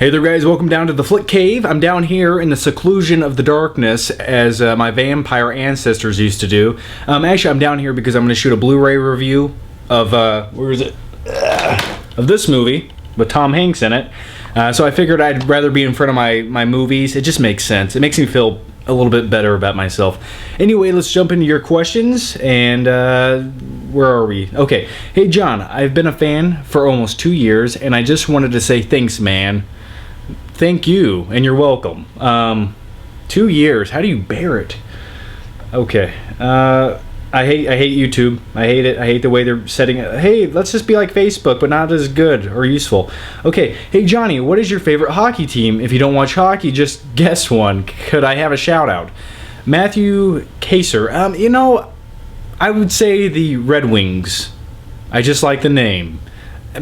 Hey there guys, welcome down to the Flick Cave. I'm down here in the seclusion of the darkness as my vampire ancestors used to do. Actually, I'm down here because I'm going to shoot a Blu-ray review of, where is it? Of this movie with Tom Hanks in it. So I figured I'd rather be in front of my movies. It just makes sense. It makes me feel a little bit better about myself. Anyway, let's jump into your questions, and where are we? Okay. Hey John, I've been a fan for almost 2 years, and I just wanted to say thanks, man. Thank you, and you're welcome. 2 years. How do you bear it? Okay. I hate YouTube. I hate it. I hate the way they're setting it. Hey, let's just be like Facebook, but not as good or useful. Okay. Hey Johnny, what is your favorite hockey team? If you don't watch hockey, just guess one. Could I have a shout out? Matthew Kaser. I would say the Red Wings. I just like the name.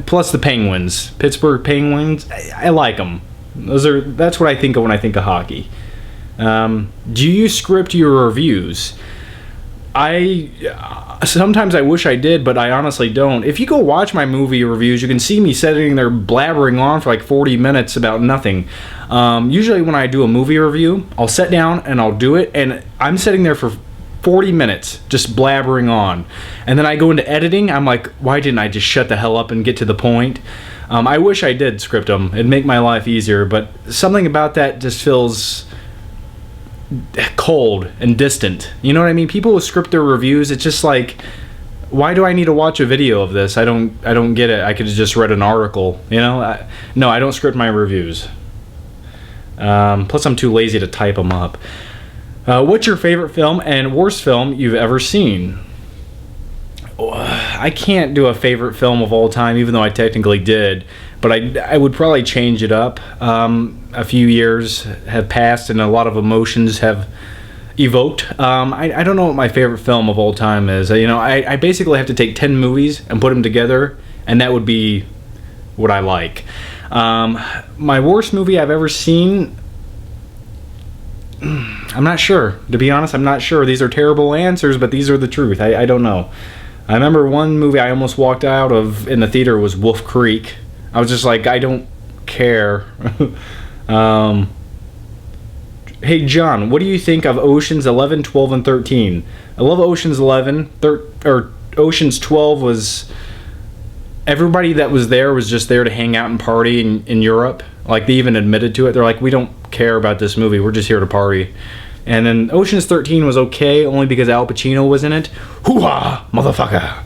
Plus the Penguins. Pittsburgh Penguins. I like them. That's what I think of when I think of hockey. Do you script your reviews? Sometimes I wish I did, but I honestly don't. If you go watch my movie reviews, you can see me sitting there blabbering on for like 40 minutes about nothing. Usually when I do a movie review, I'll sit down and I'll do it, and I'm sitting there for 40 minutes just blabbering on. And then I go into editing, I'm like, why didn't I just shut the hell up and get to the point? I wish I did script them. It'd make my life easier, but something about that just feels cold and distant. You know what I mean? People who script their reviews, it's just like, why do I need to watch a video of this? I don't get it. I could have just read an article, you know? No, I don't script my reviews. Plus I'm too lazy to type them up. What's your favorite film and worst film you've ever seen? I can't do a favorite film of all time, even though I technically did, but I would probably change it up. A few years have passed and a lot of emotions have evoked. I don't know what my favorite film of all time is. I basically have to take 10 movies and put them together, and that would be what I like. My worst movie I've ever seen, I'm not sure. To be honest, I'm not sure. These are terrible answers, but these are the truth. I don't know. I remember one movie I almost walked out of in the theater was Wolf Creek. I was just like, I don't care. Hey John, what do you think of Oceans 11, 12, and 13? I love Oceans 11. Oceans 12 was... Everybody that was there was just there to hang out and party in Europe. Like, they even admitted to it. They're like, we don't care about this movie. We're just here to party. And then Ocean's 13 was okay, only because Al Pacino was in it. Hoo-ha, motherfucker.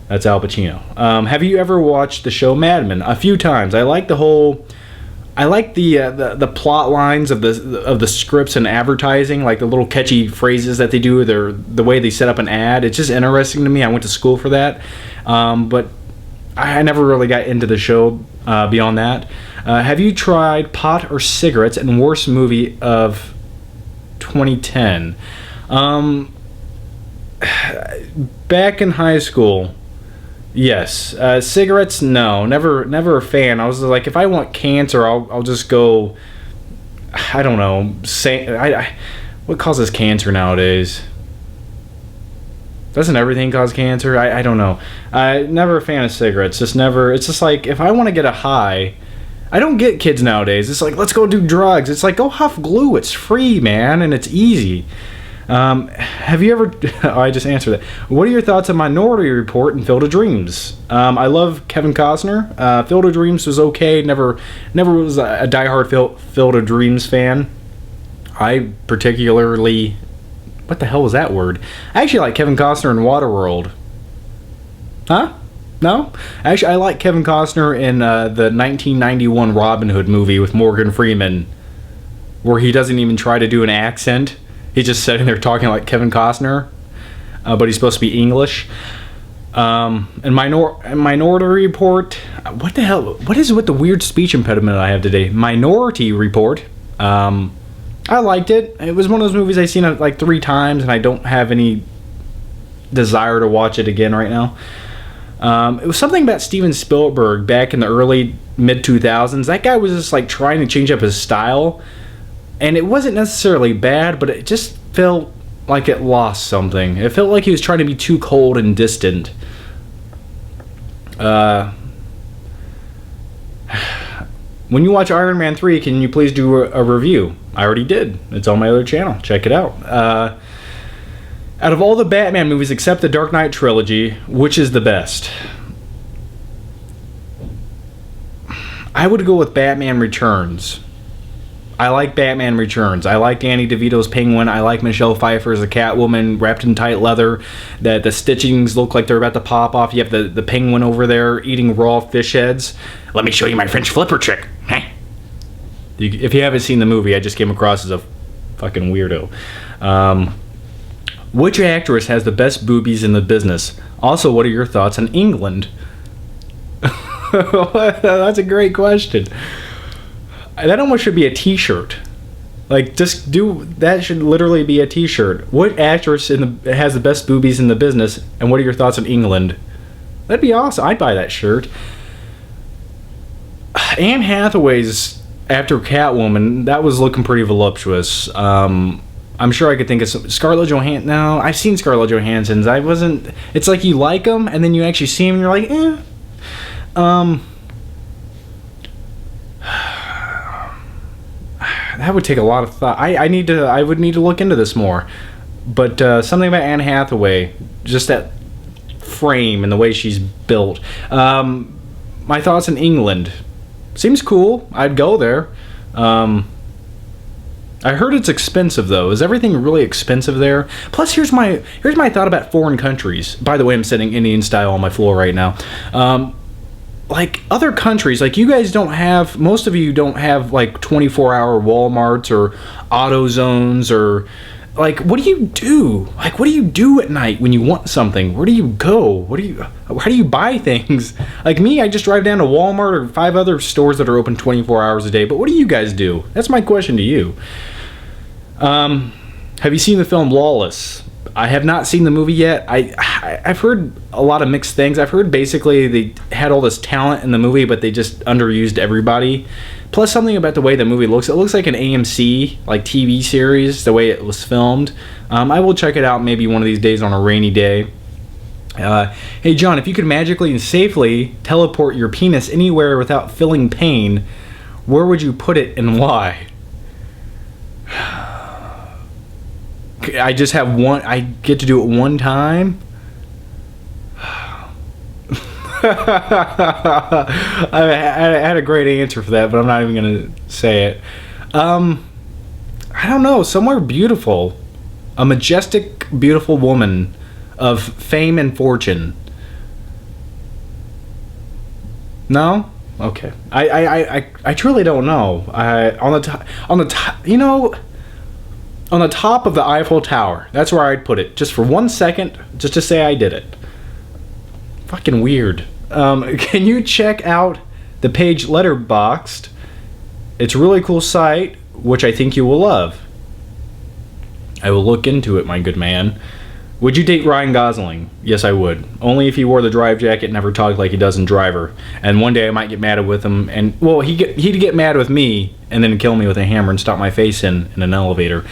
That's Al Pacino. Have you ever watched the show Mad Men? A few times. I like the plot lines of the scripts and advertising, like the little catchy phrases that they do, the way they set up an ad. It's just interesting to me. I went to school for that. But I never really got into the show beyond that. Have you tried pot or cigarettes? And worst movie of 2010. Back in high school, yes. Cigarettes, no. Never a fan. I was like, if I want cancer, I'll just go. I don't know. What causes cancer nowadays? Doesn't everything cause cancer? I don't know. Never a fan of cigarettes. Just never. It's just like, if I want to get a high, I don't get kids nowadays. It's like, let's go do drugs. It's like, go huff glue. It's free, man, and it's easy. Have you ever... Oh, I just answered that. What are your thoughts on Minority Report and Field of Dreams? I love Kevin Costner. Field of Dreams was okay. Never was a diehard Field of Dreams fan. I particularly... What the hell was that word? I actually like Kevin Costner in Waterworld. Huh? No? Actually, I like Kevin Costner in the 1991 Robin Hood movie with Morgan Freeman, where he doesn't even try to do an accent. He's just sitting there talking like Kevin Costner, but he's supposed to be English. And Minority Report, what the hell? What is with the weird speech impediment I have today? Minority Report. I liked it. It was one of those movies I've seen like 3 times, and I don't have any desire to watch it again right now. It was something about Steven Spielberg back in the early mid-2000s. That guy was just like trying to change up his style, and it wasn't necessarily bad, but it just felt like it lost something. It felt like he was trying to be too cold and distant. When you watch Iron Man 3, can you please do a review? I already did. It's on my other channel. Check it out. Out of all the Batman movies except the Dark Knight trilogy, which is the best? I would go with Batman Returns. I like Batman Returns. I like Danny DeVito's Penguin. I like Michelle Pfeiffer as a Catwoman wrapped in tight leather. That the stitchings look like they're about to pop off. You have the Penguin over there eating raw fish heads. Let me show you my French flipper trick. If you haven't seen the movie, I just came across as a fucking weirdo. Which actress has the best boobies in the business? Also, what are your thoughts on England? That's a great question. That almost should be a t-shirt. Like, just do... That should literally be a t-shirt. What actress has the best boobies in the business, and what are your thoughts on England? That'd be awesome. I'd buy that shirt. Anne Hathaway's after Catwoman, that was looking pretty voluptuous. I'm sure I could think of some... Scarlett Johansson... No, I've seen Scarlett Johansson's. I wasn't... It's like you like them, and then you actually see them, and you're like, eh. That would take a lot of thought. I would need to look into this more. But something about Anne Hathaway, just that frame and the way she's built. My thoughts on England. Seems cool. I'd go there. I heard it's expensive though. Is everything really expensive there? Plus, here's my thought about foreign countries. By the way, I'm sitting Indian style on my floor right now. Like other countries, like you guys don't have, most of you don't have like 24-hour Walmarts or AutoZones or like, what do you do? Like, what do you do at night when you want something? Where do you go? How do you buy things? Like me, I just drive down to Walmart or 5 other stores that are open 24 hours a day. But what do you guys do? That's my question to you. Have you seen the film Lawless? I have not seen the movie yet. I've heard a lot of mixed things. I've heard basically they had all this talent in the movie, but they just underused everybody. Plus something about the way the movie looks. It looks like an AMC like TV series, the way it was filmed. I will check it out maybe one of these days on a rainy day. Hey John, if you could magically and safely teleport your penis anywhere without feeling pain, where would you put it and why? I just have one. I get to do it one time. I had a great answer for that, but I'm not even gonna say it. I don't know. Somewhere beautiful, a majestic, beautiful woman of fame and fortune. No. Okay. I truly don't know. On the top, you know. On the top of the Eiffel Tower. That's where I'd put it. Just for 1 second, just to say I did it. Fucking weird. Can you check out the page Letterboxd? It's a really cool site, which I think you will love. I will look into it, my good man. Would you date Ryan Gosling? Yes, I would. Only if he wore the drive jacket and never talked like he does in Driver. And one day I might get mad with him, and well, he'd get mad with me and then kill me with a hammer and stop my face in an elevator.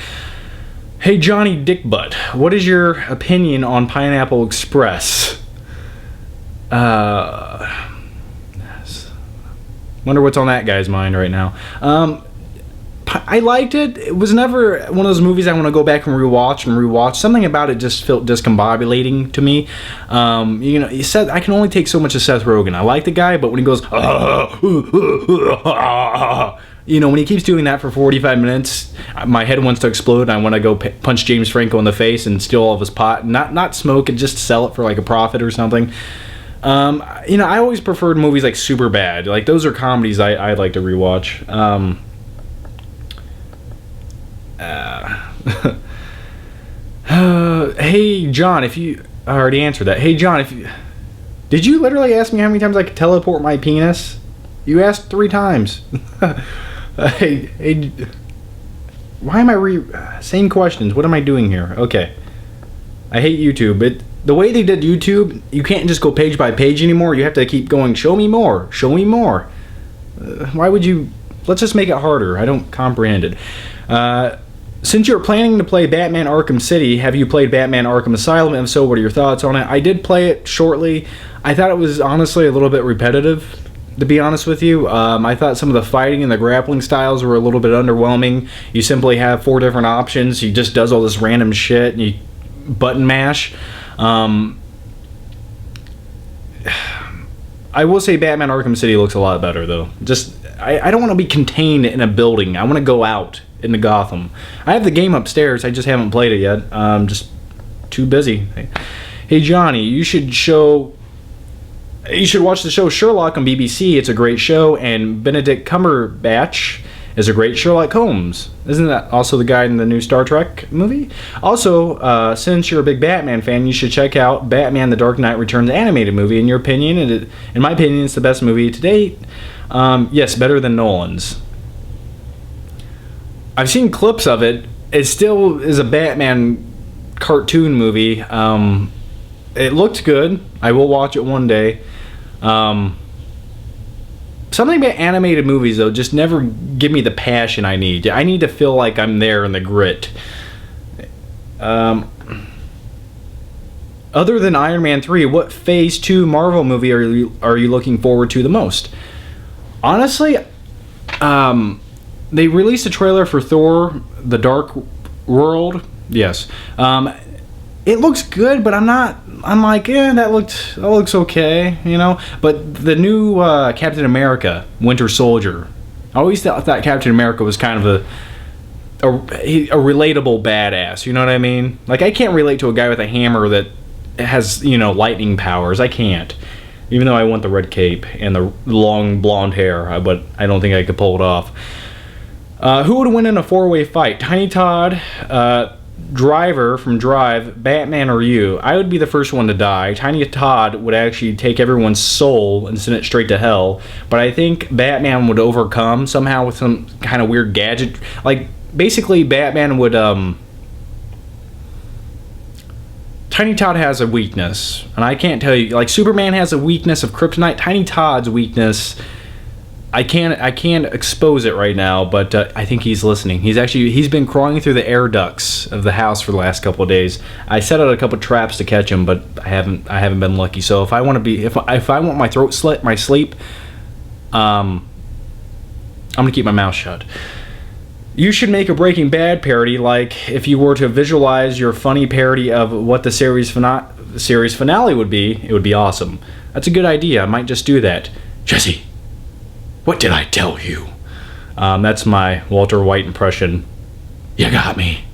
Hey Johnny Dickbutt, what is your opinion on Pineapple Express? Wonder what's on that guy's mind right now. I liked it. It was never one of those movies I want to go back and rewatch. Something about it just felt discombobulating to me. You know, you said I can only take so much of Seth Rogen. I like the guy, but when he goes, you know, when he keeps doing that for 45 minutes, my head wants to explode. And I want to go punch James Franco in the face and steal all of his pot. Not smoke it, just sell it for like a profit or something. You know, I always preferred movies like Superbad. Like those are comedies I like to rewatch. Hey John, if you... I already answered that. Hey John, did you literally ask me how many times I could teleport my penis? You asked 3 times. Hey, why am I same questions? What am I doing here? Okay. I hate YouTube. The way they did YouTube, you can't just go page by page anymore. You have to keep going, show me more, show me more. Why would you... Let's just make it harder. I don't comprehend it. Since you're planning to play Batman Arkham City, have you played Batman Arkham Asylum? If so, what are your thoughts on it? I did play it shortly. I thought it was honestly a little bit repetitive. to be honest with you. I thought some of the fighting and the grappling styles were a little bit underwhelming. You simply have 4 different options. He just does all this random shit and you button mash. I will say Batman Arkham City looks a lot better, though. Just, I don't want to be contained in a building. I want to go out into Gotham. I have the game upstairs. I just haven't played it yet. Just too busy. Hey, Johnny, you should watch the show Sherlock on BBC. It's a great show. And Benedict Cumberbatch is a great Sherlock Holmes. Isn't that also the guy in the new Star Trek movie? Also, since you're a big Batman fan, you should check out Batman The Dark Knight Returns animated movie. In your opinion, in my opinion, it's the best movie to date. Yes, better than Nolan's. I've seen clips of it. It still is a Batman cartoon movie. It looked good. I will watch it one day. Something about animated movies, though, just never give me the passion I need. I need to feel like I'm there in the grit. Other than Iron Man 3, what Phase 2 Marvel movie are you looking forward to the most? Honestly, they released a trailer for Thor: The Dark World. Yes. It looks good, but I'm like, that looks okay, you know? But the new Captain America, Winter Soldier, I always thought Captain America was kind of a relatable badass, you know what I mean? Like, I can't relate to a guy with a hammer that has, lightning powers. I can't. Even though I want the red cape and the long blonde hair, but I don't think I could pull it off. Who would win in a 4-way fight? Tiny Todd, Driver from Drive, Batman, or you? I would be the first one to die. Tiny Todd would actually take everyone's soul and send it straight to hell. But I think Batman would overcome somehow with some kind of weird gadget. Like, basically, Batman would, Tiny Todd has a weakness. And I can't tell you, like, Superman has a weakness of kryptonite. Tiny Todd's weakness, I can't expose it right now, but I think he's listening. He's been crawling through the air ducts of the house for the last couple of days. I set out a couple of traps to catch him, but I haven't been lucky. So if I want my throat slit, my sleep, I'm gonna keep my mouth shut. You should make a Breaking Bad parody, like if you were to visualize your funny parody of what the series finale would be. It would be awesome. That's a good idea. I might just do that. Jesse, what did I tell you? That's my Walter White impression. You got me.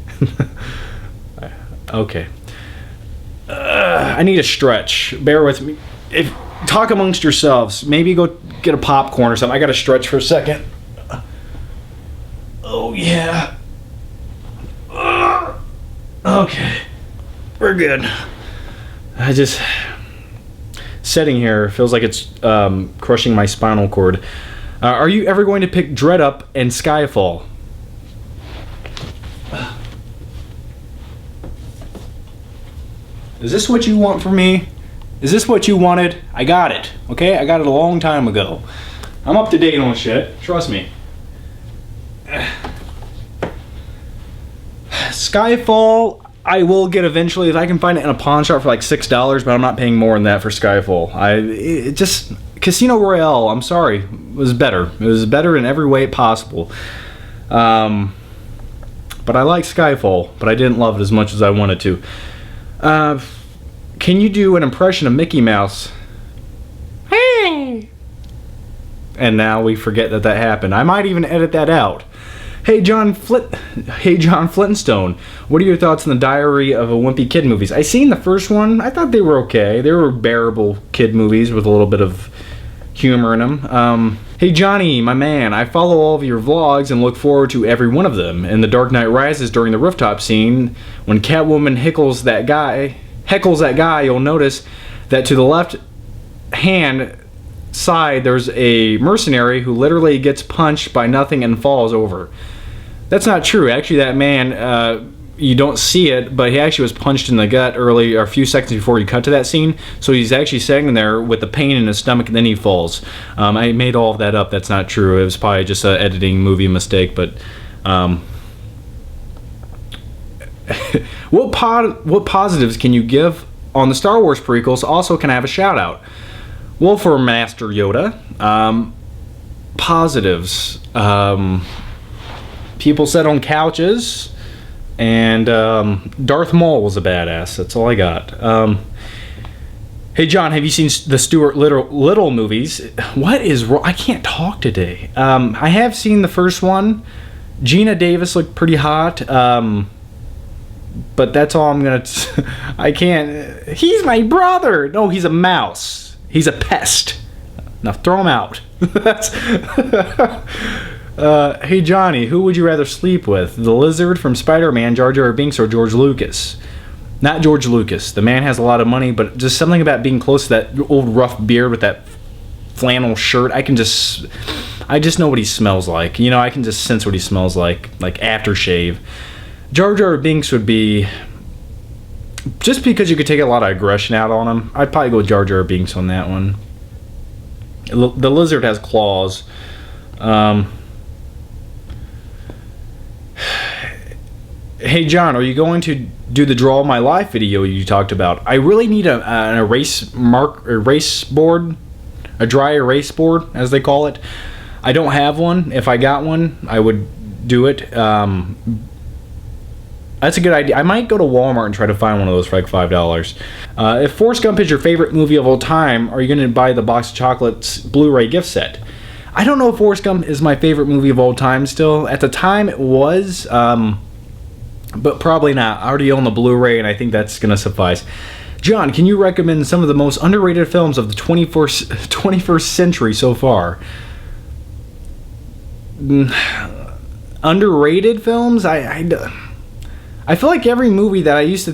Okay. I need a stretch. Bear with me. Talk amongst yourselves. Maybe go get a popcorn or something. I gotta stretch for a second. Oh, yeah. Okay. We're good. Sitting here feels like it's crushing my spinal cord. Are you ever going to pick Dread Up and Skyfall? Is this what you want from me? Is this what you wanted? I got it. Okay? I got it a long time ago. I'm up to date on shit. Trust me. Skyfall, I will get eventually if I can find it in a pawn shop for like $6, but I'm not paying more than that for Skyfall. Casino Royale, I'm sorry, was better. It was better in every way possible. But I like Skyfall, but I didn't love it as much as I wanted to. Can you do an impression of Mickey Mouse? Hey! And now we forget that happened. I might even edit that out. Hey John Flintstone, what are your thoughts on the Diary of a Wimpy Kid movies? I seen the first one. I thought they were okay. They were bearable kid movies with a little bit of humor in them. Hey Johnny, my man, I follow all of your vlogs and look forward to every one of them. In The Dark Knight Rises, during the rooftop scene, when Catwoman heckles that guy, you'll notice that to the left hand side there's a mercenary who literally gets punched by nothing and falls over. That's not true. Actually, that man, you don't see it, but he actually was punched in the gut a few seconds before you cut to that scene. So he's actually sitting there with the pain in his stomach, and then he falls. I made all of that up. That's not true. It was probably just an editing movie mistake. But what positives can you give on the Star Wars prequels? Also, can I have a shout out? Well, for Master Yoda, positives. People sat on couches, and Darth Maul was a badass. That's all I got. Hey, John, have you seen the Stuart Little movies? What is wrong? I can't talk today. I have seen the first one. Gina Davis looked pretty hot. But that's all I'm going to... I can't... He's my brother! No, he's a mouse. He's a pest. Now throw him out. That's... hey, Johnny, who would you rather sleep with? The lizard from Spider-Man, Jar Jar Binks, or George Lucas? Not George Lucas. The man has a lot of money, but just something about being close to that old rough beard with that flannel shirt. I just know what he smells like. You know, I can just sense what he smells like aftershave. Jar Jar Binks would be, just because you could take a lot of aggression out on him, I'd probably go Jar Jar Binks on that one. The lizard has claws. Hey, John, are you going to do the Draw My Life video you talked about? I really need an erase board, a dry erase board, as they call it. I don't have one. If I got one, I would do it. That's a good idea. I might go to Walmart and try to find one of those for like $5. If Forrest Gump is your favorite movie of all time, are you going to buy the Box of Chocolates Blu-ray gift set? I don't know if Forrest Gump is my favorite movie of all time still. At the time, it was... but probably not. I already own the Blu-ray, and I think that's going to suffice. John, can you recommend some of the most underrated films of the 21st century so far? Underrated films? I feel like every movie that I used to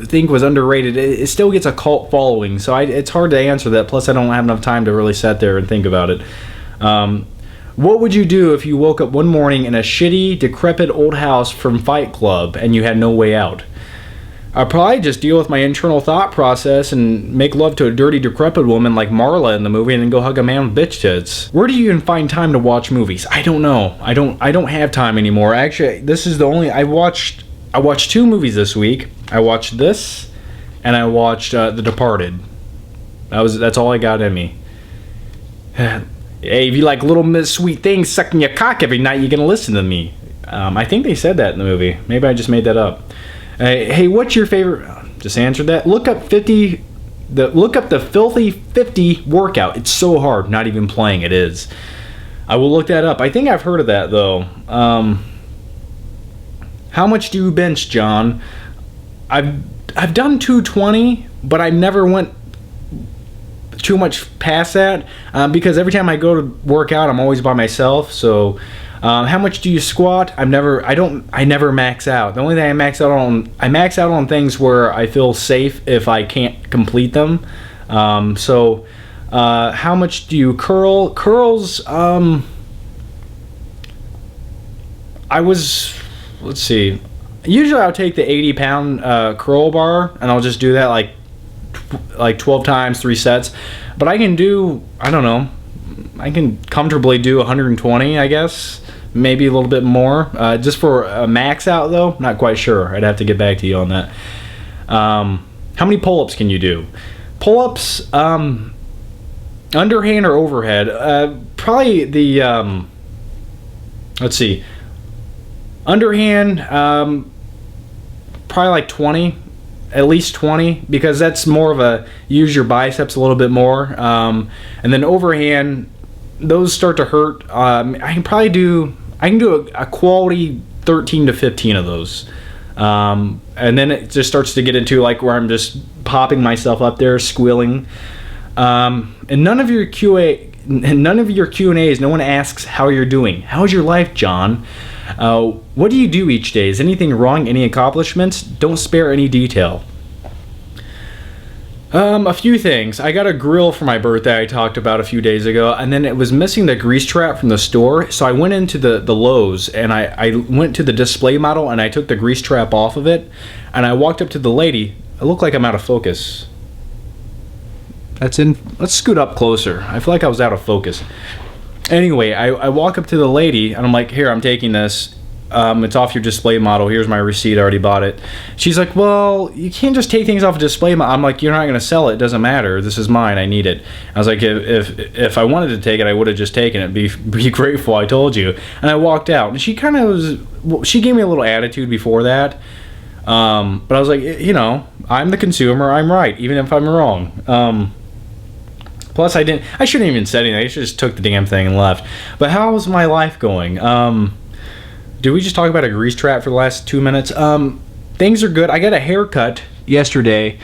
think was underrated, it still gets a cult following, so it's hard to answer that. Plus, I don't have enough time to really sit there and think about it. What would you do if you woke up one morning in a shitty, decrepit old house from Fight Club and you had no way out? I'd probably just deal with my internal thought process and make love to a dirty, decrepit woman like Marla in the movie and then go hug a man with bitch tits. Where do you even find time to watch movies? I don't know. I don't have time anymore. Actually, this is the only... I watched 2 movies this week. I watched this, and I watched The Departed. That's all I got in me. Hey, if you like little Miss Sweet Things sucking your cock every night, you're gonna listen to me. I think they said that in the movie. Maybe I just made that up. Hey, what's your favorite? Just answered that. Look up the Filthy 50 workout. It's so hard. Not even playing. It is. I will look that up. I think I've heard of that though. How much do you bench, John? I've done 220, but I never went too much past that because every time I go to work out, I'm always by myself. So how much do you squat? I never max out. The only thing I max out on things where I feel safe if I can't complete them. So how much do you curl? Curls, let's see. Usually I'll take the 80-pound curl bar and I'll just do that like 12 times, 3 sets. But I can do, I don't know, I can comfortably do 120, I guess. Maybe a little bit more. Just for a max out, though, not quite sure. I'd have to get back to you on that. How many pull-ups can you do? Pull-ups, underhand or overhead? Probably the, let's see. Underhand, probably like 20. At least 20, because that's more of a use your biceps a little bit more. And then overhand, those start to hurt. I can do a quality 13 to 15 of those. And then it just starts to get into like where I'm just popping myself up there, squealing. And none of your Q&As, no one asks how you're doing. How's your life, John? What do you do each day? Is anything wrong? Any accomplishments? Don't spare any detail. A few things. I got a grill for my birthday I talked about a few days ago, and then it was missing the grease trap from the store, so I went into the Lowe's, and I went to the display model, and I took the grease trap off of it, and I walked up to the lady. I look like I'm out of focus. Let's scoot up closer. I feel like I was out of focus. Anyway, I walk up to the lady, and I'm like, here, I'm taking this. It's off your display model. Here's my receipt. I already bought it. She's like, well, you can't just take things off a display model. I'm like, you're not going to sell it. It doesn't matter. This is mine. I need it. I was like, if I wanted to take it, I would have just taken it. Be grateful. I told you. And I walked out. And she kind of was, she gave me a little attitude before that. But I was like, you know, I'm the consumer. I'm right, even if I'm wrong. Plus, I shouldn't even said anything. I just took the damn thing and left. But how's my life going? Did we just talk about a grease trap for the last 2 minutes? Things are good. I got a haircut yesterday.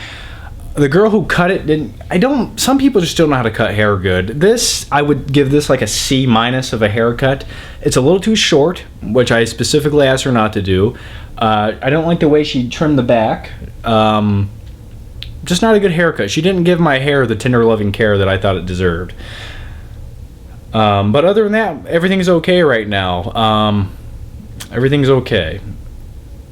The girl who cut it some people just don't know how to cut hair good. I would give this like a C- of a haircut. It's a little too short, which I specifically asked her not to do. I don't like the way she trimmed the back. Just not a good haircut. She didn't give my hair the tender loving care that I thought it deserved. But other than that, everything's okay right now. Everything's okay.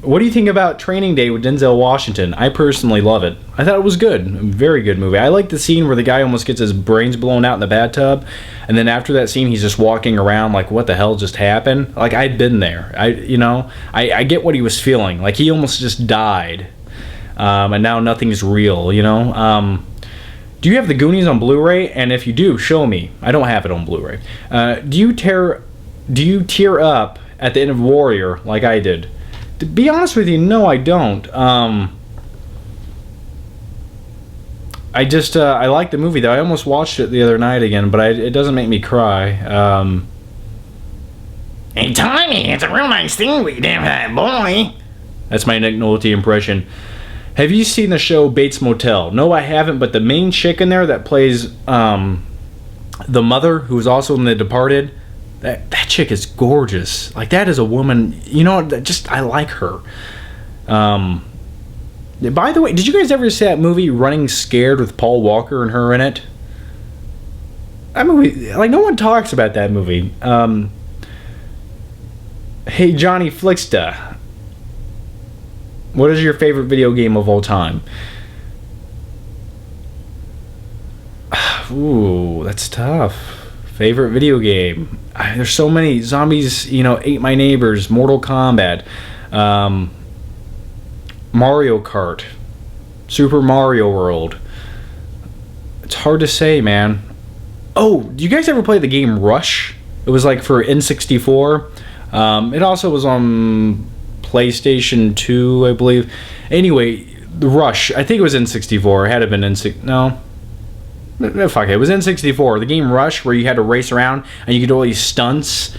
What do you think about Training Day with Denzel Washington? I personally love it. I thought it was good. Very good movie. I like the scene where the guy almost gets his brains blown out in the bathtub, and then after that scene, he's just walking around like, what the hell just happened? Like, I'd been there. I get what he was feeling. Like, he almost just died. And now nothing's real, you know? Do you have the Goonies on Blu-ray? And if you do, show me. I don't have it on Blu-ray. Do you tear up at the end of Warrior like I did? To be honest with you, no, I don't. I like the movie, though. I almost watched it the other night again, but it doesn't make me cry. Hey, Tommy, it's a real nice thing we did for that boy. That's my Nick Nolte impression. Have you seen the show Bates Motel? No, I haven't, but the main chick in there that plays the mother, who is also in The Departed, that chick is gorgeous. Like, that is a woman, you know, I like her. By the way, did you guys ever see that movie Running Scared with Paul Walker and her in it? That movie, like, no one talks about that movie. Hey, Johnny Flicksta. What is your favorite video game of all time? Ooh, that's tough. Favorite video game. There's so many. Zombies, Ate My Neighbors, Mortal Kombat, Mario Kart, Super Mario World. It's hard to say, man. Oh, do you guys ever play the game Rush? It was like for N64. It also was on PlayStation 2, I believe. Anyway, the Rush, I think it was N64. It had to have been N64. No, fuck it. It was N64. The game Rush, where you had to race around and you could do all these stunts.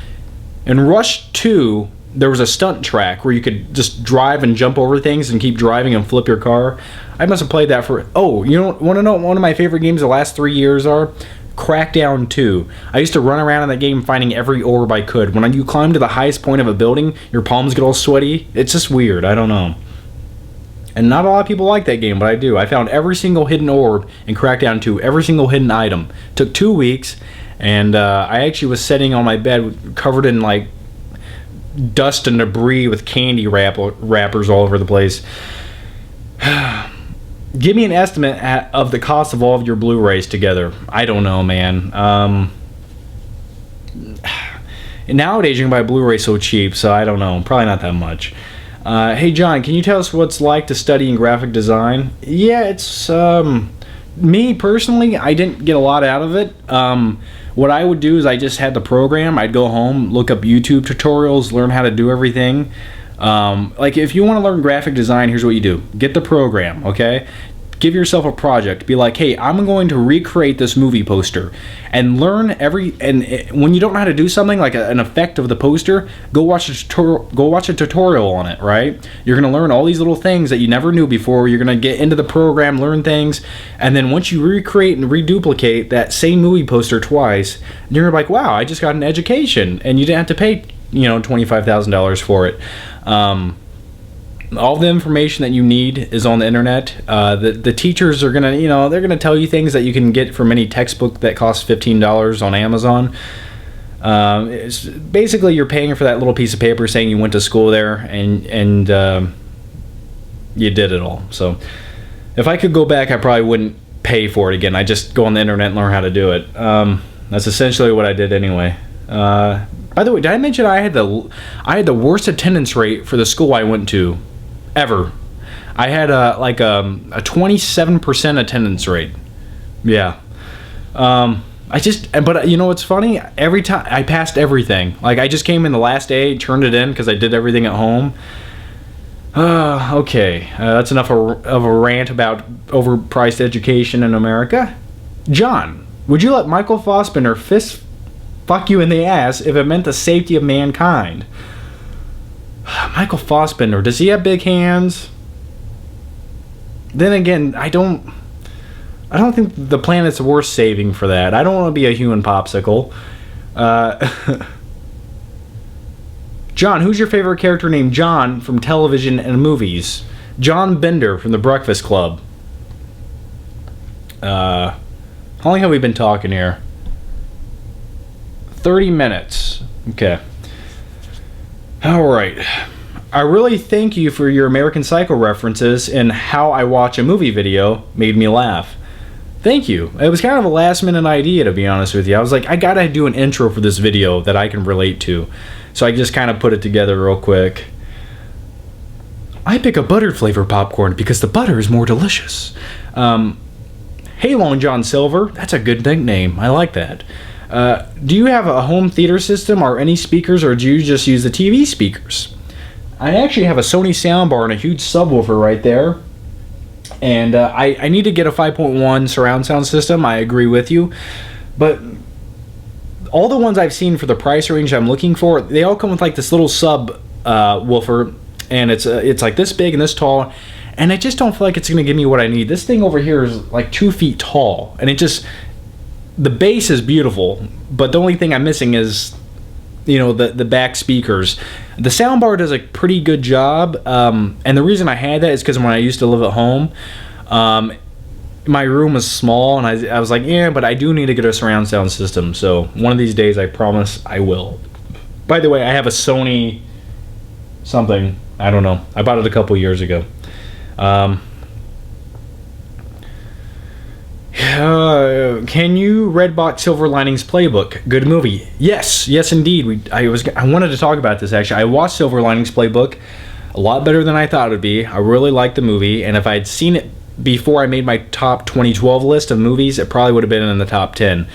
In Rush 2, there was a stunt track where you could just drive and jump over things and keep driving and flip your car. I must have played that for... Oh, you want to know what one of my favorite games the last 3 years are? Crackdown 2. I used to run around in that game finding every orb I could. When you climb to the highest point of a building, your palms get all sweaty. It's just weird. I don't know. And not a lot of people like that game, but I do. I found every single hidden orb in Crackdown 2, every single hidden item. Took 2 weeks, and I actually was sitting on my bed covered in like dust and debris with candy wrappers all over the place. Give me an estimate of the cost of all of your Blu-rays together. I don't know, man. Nowadays you can buy Blu-ray so cheap, so I don't know. Probably not that much. Hey John, can you tell us what it's like to study in graphic design? Yeah, it's me personally, I didn't get a lot out of it. What I would do is I just had the program. I'd go home, look up YouTube tutorials, learn how to do everything. Like, if you want to learn graphic design, here's what you do. Get the program, okay? Give yourself a project. Be like, hey, I'm going to recreate this movie poster, and learn when you don't know how to do something like an effect of the poster, go watch a tutorial on it, right? You're going to learn all these little things that you never knew before. You're going to get into the program, learn things, and then once you recreate and reduplicate that same movie poster twice, you're like, wow, I just got an education, and you didn't have to pay $25,000 for it. All the information that you need is on the internet. The teachers are gonna, they're gonna tell you things that you can get from any textbook that costs $15 on Amazon. It's basically you're paying for that little piece of paper saying you went to school there and you did it all. So if I could go back, I probably wouldn't pay for it again. I just go on the internet and learn how to do it. That's essentially what I did anyway. By the way, did I mention I had the worst attendance rate for the school I went to ever? I had a 27% attendance rate. Yeah. But you know what's funny? Every time I passed everything. Like, I just came in the last day, turned it in because I did everything at home. Okay. That's enough of a rant about overpriced education in America. John, would you let Michael Fassbender fist fuck you in the ass if it meant the safety of mankind? Michael Fassbender, does he have big hands? Then again, I don't think the planet's worth saving for that. I don't want to be a human popsicle. John, who's your favorite character named John from television and movies? John Bender from The Breakfast Club. How long have we been talking here? 30 minutes. Okay. Alright. I really thank you for your American Psycho references, and how I watch a movie video made me laugh. Thank you. It was kind of a last minute idea, to be honest with you. I was like, I gotta do an intro for this video that I can relate to. So I just kind of put it together real quick. I pick a buttered flavor popcorn because the butter is more delicious. Hey, Long John Silver. That's a good nickname. I like that. Do you have a home theater system or any speakers, or do you just use the TV speakers? I actually have a Sony soundbar and a huge subwoofer right there. And I need to get a 5.1 surround sound system. I agree with you. But all the ones I've seen for the price range I'm looking for, they all come with like this little sub woofer. And it's like this big and this tall. And I just don't feel like it's going to give me what I need. This thing over here is like 2 feet tall. And the bass is beautiful. But the only thing I'm missing is, the back speakers. The soundbar does a pretty good job, and the reason I had that is because when I used to live at home, my room was small, and I was like, yeah, but I do need to get a surround sound system, so one of these days I promise I will. By the way, I have a Sony something, I don't know, I bought it a couple years ago. Can you Redbox Silver Linings Playbook? Good movie. Yes indeed. I wanted to talk about this actually. I watched Silver Linings Playbook. A lot better than I thought it would be. I really liked the movie, and if I'd seen it before I made my top 2012 list of movies, it probably would have been in the top 10.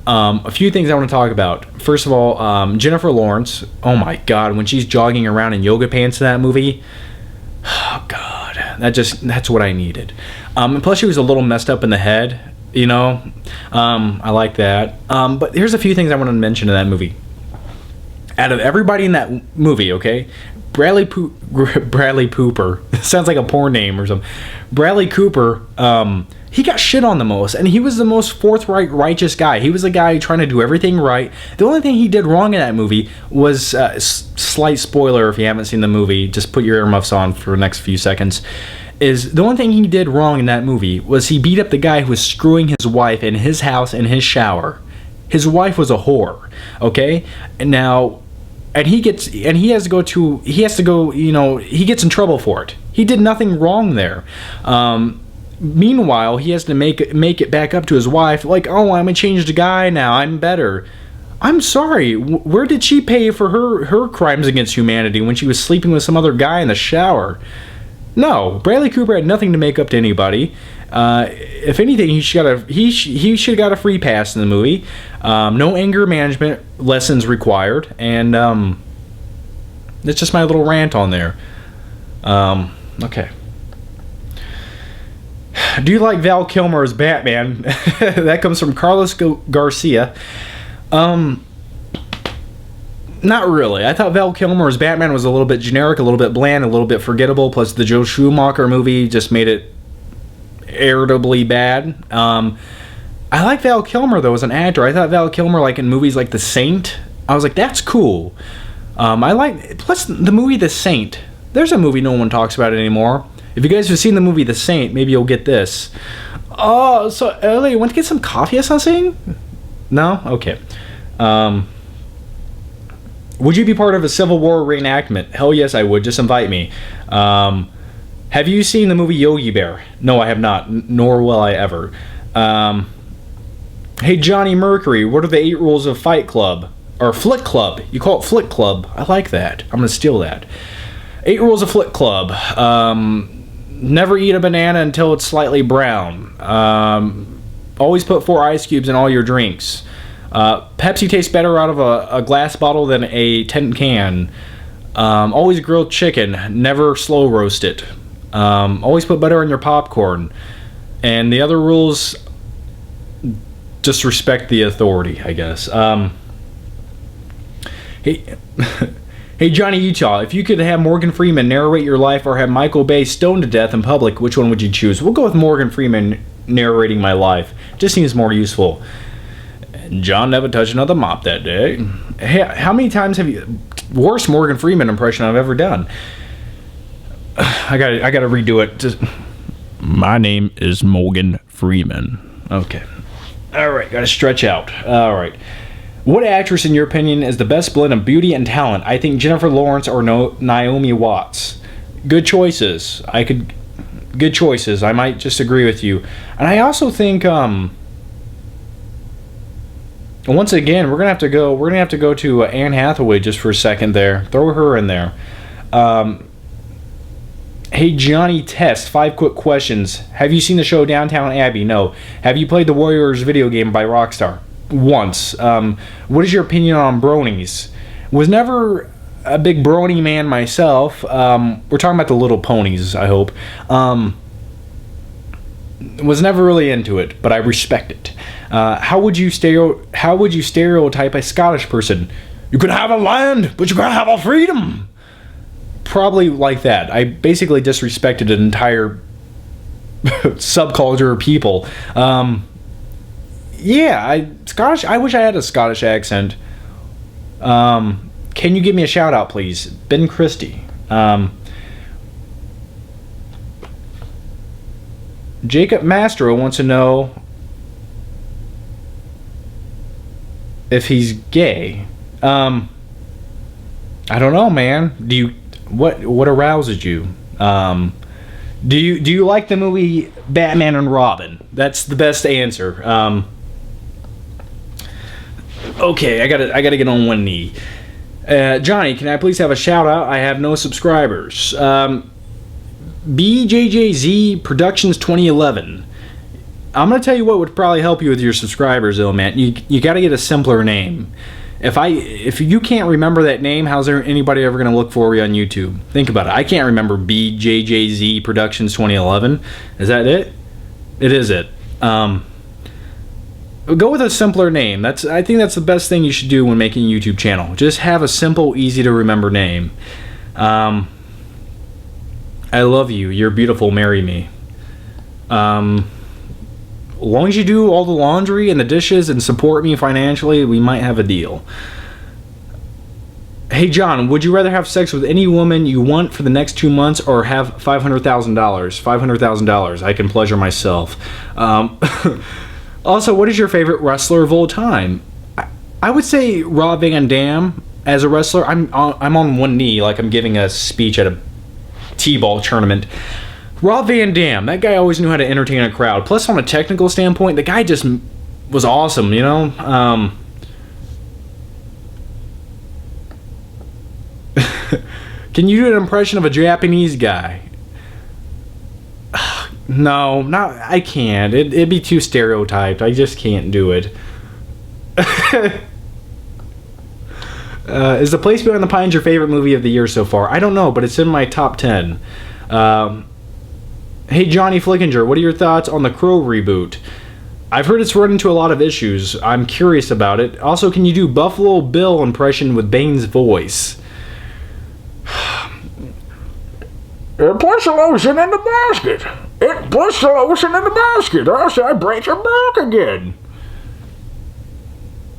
A few things I want to talk about. First of all, Jennifer Lawrence. Oh my God, when she's jogging around in yoga pants in that movie. Oh God, that's what I needed. And plus she was a little messed up in the head, I like that. But here's a few things I want to mention in that movie. Out of everybody in that movie, okay, Bradley Pooper sounds like a porn name or something. Bradley Cooper, he got shit on the most, and he was the most forthright, righteous guy. He was the guy trying to do everything right. The only thing he did wrong in that movie was, slight spoiler if you haven't seen the movie, just put your earmuffs on for the next few seconds, is the only thing he did wrong in that movie was he beat up the guy who was screwing his wife in his house in his shower. His wife was a whore, okay? And he gets in trouble for it. He did nothing wrong there. Meanwhile, he has to make it back up to his wife, like, oh, I'm a changed guy now, I'm better. I'm sorry, where did she pay for her crimes against humanity when she was sleeping with some other guy in the shower? No, Bradley Cooper had nothing to make up to anybody. If anything, he should have got a free pass in the movie. No anger management lessons required, and that's just my little rant on there. Okay. Do you like Val Kilmer as Batman? That comes from Carlos Garcia. Not really. I thought Val Kilmer as Batman was a little bit generic, a little bit bland, a little bit forgettable, plus the Joe Schumacher movie just made it irritably bad. I like Val Kilmer, though, as an actor. I thought Val Kilmer, like, in movies like The Saint, I was like, that's cool. Plus the movie The Saint. There's a movie no one talks about it anymore. If you guys have seen the movie The Saint, maybe you'll get this. Oh, so Ellie, you want to get some coffee or something? No? Okay. Would you be part of a Civil War reenactment? Hell yes, I would. Just invite me. Have you seen the movie Yogi Bear? No, I have not, nor will I ever. Hey, Johnny Mercury, what are the 8 rules of Fight Club? or Flick Club. You call it Flick Club. I like that. I'm gonna steal that. 8 rules of Flick Club. Never eat a banana until it's slightly brown. Always put 4 ice cubes in all your drinks. Pepsi tastes better out of a glass bottle than a tin can. Always grilled chicken. Never slow roast it. Always put butter on your popcorn. And the other rules, just respect the authority, I guess. Hey, Johnny Utah, if you could have Morgan Freeman narrate your life or have Michael Bay stoned to death in public, which one would you choose? We'll go with Morgan Freeman narrating my life. Just seems more useful. And John never touched another mop that day. Hey, how many times have you... Worst Morgan Freeman impression I've ever done. I gotta redo it. My name is Morgan Freeman. Okay. Alright, gotta stretch out. Alright. What actress, in your opinion, is the best blend of beauty and talent? I think Jennifer Lawrence or Naomi Watts. Good choices. Good choices. I might just agree with you. And I also think, once again, we're gonna have to go to Anne Hathaway just for a second there. Throw her in there. Hey, Johnny Test, 5 quick questions. Have you seen the show Downtown Abbey? No. Have you played the Warriors video game by Rockstar? Once. What is your opinion on bronies? Was never a big brony man myself. We're talking about the Little Ponies, I hope. Was never really into it, but I respect it. How would you stereotype a Scottish person? You could have a land, but you gotta have a freedom. Probably like that. I basically disrespected an entire subculture of people. Yeah, Scottish. I wish I had a Scottish accent. Can you give me a shout out, please? Ben Christie. Jacob Mastro wants to know if he's gay. I don't know, man. What arouses you? Do you like the movie Batman and Robin? That's the best answer. Okay, I gotta get on one knee. Johnny, can I please have a shout out? I have no subscribers. BJJZ Productions 2011. I'm gonna tell you what would probably help you with your subscribers, though, man. You gotta get a simpler name. If you can't remember that name, how's there anybody ever gonna look for you on YouTube? Think about it. I can't remember BJJZ Productions 2011. Is that it? It is it. Go with a simpler name. I think that's the best thing you should do when making a YouTube channel. Just have a simple, easy to remember name. I love you. You're beautiful. Marry me. As long as you do all the laundry and the dishes and support me financially, we might have a deal. Hey John, would you rather have sex with any woman you want for the next 2 months or have $500,000? $500,000. I can pleasure myself. Also, what is your favorite wrestler of all time? I would say Rob Van Dam. As a wrestler, I'm on one knee like I'm giving a speech at a T-ball tournament. Rob Van Dam, that guy always knew how to entertain a crowd. Plus, on a technical standpoint, the guy just was awesome, you know? Can you do an impression of a Japanese guy? No, I can't. It'd be too stereotyped. I just can't do it. Is The Place Beyond the Pines your favorite movie of the year so far? I don't know, but it's in my top 10. Hey, Johnny Flickinger, what are your thoughts on the Crow reboot? I've heard it's run into a lot of issues. I'm curious about it. Also, can you do Buffalo Bill impression with Bane's voice? It puts the lotion in the basket. It puts the lotion in the basket. Or else I break your back again.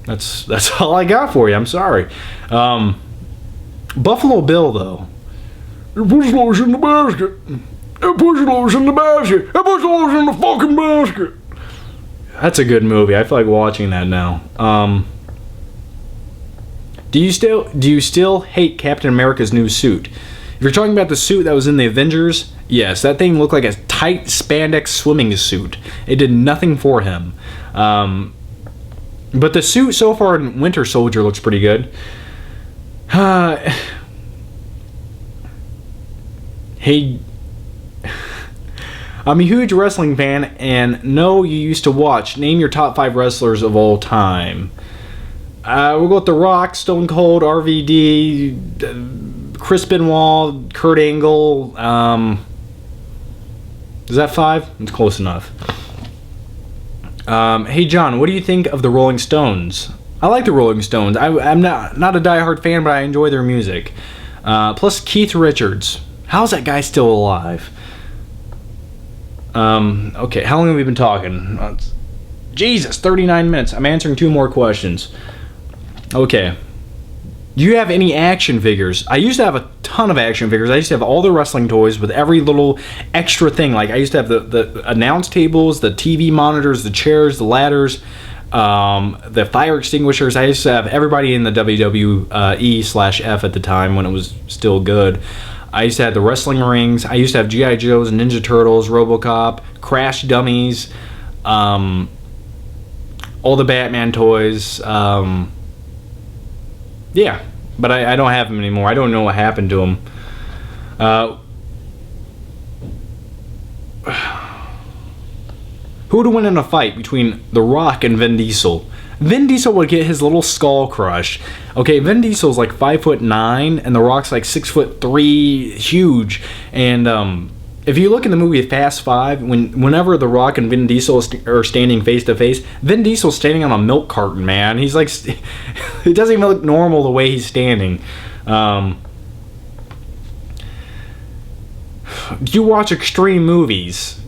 That's all I got for you. I'm sorry. Buffalo Bill, though. It puts the lotion in the basket. It puts the lotion in the basket. It puts the lotion in the fucking basket. That's a good movie. I feel like watching that now. Do you still hate Captain America's new suit? If you're talking about the suit that was in the Avengers, yes, that thing looked like a tight spandex swimming suit. It did nothing for him. But the suit so far in Winter Soldier looks pretty good. Hey, I'm a huge wrestling fan, and know you used to watch. Name your top 5 wrestlers of all time. We'll go with The Rock, Stone Cold, RVD, Chris Benoit, Kurt Angle. Is that 5? It's close enough. Hey John, what do you think of the Rolling Stones? I like the Rolling Stones. I'm not a diehard fan, but I enjoy their music. Plus Keith Richards. How's that guy still alive? Okay, how long have we been talking? Jesus, 39 minutes. I'm answering 2 more questions. Okay. Do you have any action figures? I used to have a ton of action figures. I used to have all the wrestling toys with every little extra thing. Like I used to have the announce tables, the TV monitors, the chairs, the ladders, the fire extinguishers. I used to have everybody in the WWE/F at the time when it was still good. I used to have the wrestling rings. I used to have G.I. Joes, Ninja Turtles, RoboCop, Crash dummies, all the Batman toys. Yeah, but I don't have them anymore. I don't know what happened to them. Who would win in a fight between The Rock and Vin Diesel? Vin Diesel would get his little skull crushed. Okay, Vin Diesel's like 5'9", and The Rock's like 6'3", huge. And if you look in the movie Fast 5, whenever The Rock and Vin Diesel are standing face to face, Vin Diesel's standing on a milk carton, man. He's like, it doesn't even look normal the way he's standing. Do you watch extreme movies?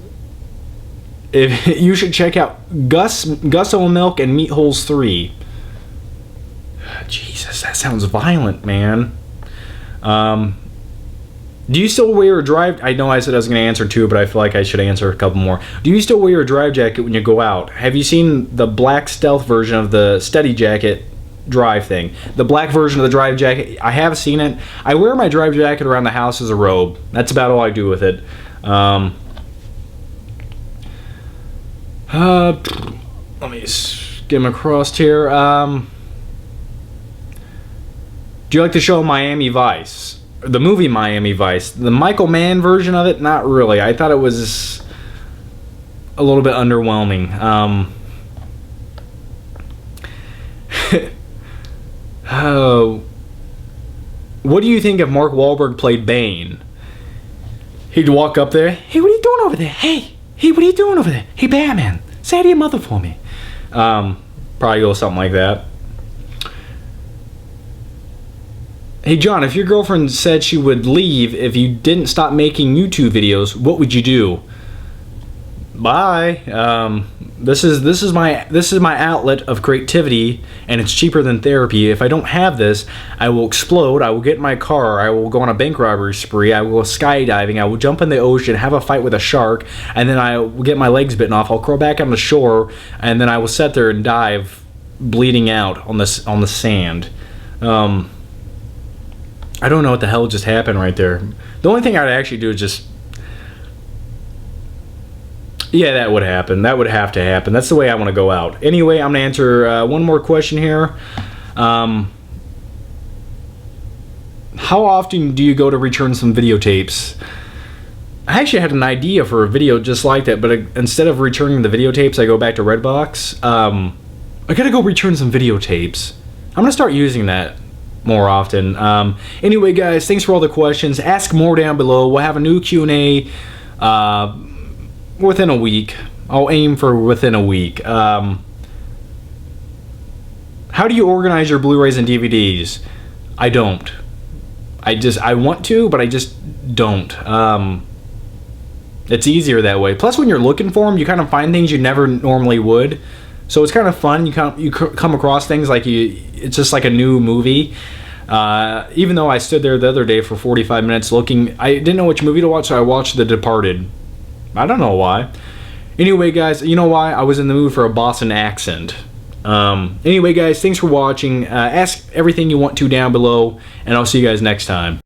If you should check out Gus O'Milk and Meat Holes 3. Jesus, that sounds violent, man. Do you still wear your drive... I know I said I was going to answer 2, but I feel like I should answer a couple more. Do you still wear your drive jacket when you go out? Have you seen the black stealth version of the steady jacket drive thing? The black version of the drive jacket, I have seen it. I wear my drive jacket around the house as a robe. That's about all I do with it. Let me skim across here. Do you like the show Miami Vice? The movie Miami Vice? The Michael Mann version of it? Not really. I thought it was a little bit underwhelming. What do you think if Mark Wahlberg played Bane? He'd walk up there. Hey, what are you doing over there? Hey, what are you doing over there? Hey, Batman, say hi to your mother for me. Probably go something like that. Hey, John, if your girlfriend said she would leave if you didn't stop making YouTube videos, what would you do? Bye. This is my outlet of creativity, and it's cheaper than therapy. If I don't have this, I will explode. I will get in my car. I will go on a bank robbery spree. I will go skydiving. I will jump in the ocean, have a fight with a shark, and then I will get my legs bitten off. I'll crawl back on the shore, and then I will sit there and dive, bleeding out on the sand. I don't know what the hell just happened right there. The only thing I'd actually do is just... Yeah, that would happen. That would have to happen. That's the way I want to go out. Anyway, I'm going to answer one more question here. How often do you go to return some videotapes? I actually had an idea for a video just like that, but instead of returning the videotapes, I go back to Redbox. I gotta go return some videotapes. I'm going to start using that more often. Anyway, guys, thanks for all the questions. Ask more down below. We'll have a new Q&A within a week. I'll aim for within a week. How do you organize your Blu-rays and DVDs? I don't. I want to, but I just don't. It's easier that way. Plus, when you're looking for them, you kind of find things you never normally would. So it's kind of fun. You come across things like it's just like a new movie. Even though I stood there the other day for 45 minutes looking, I didn't know which movie to watch, so I watched The Departed. I don't know why. Anyway, guys, you know why? I was in the mood for a Boston accent. Anyway, guys, thanks for watching. Ask everything you want to down below, and I'll see you guys next time.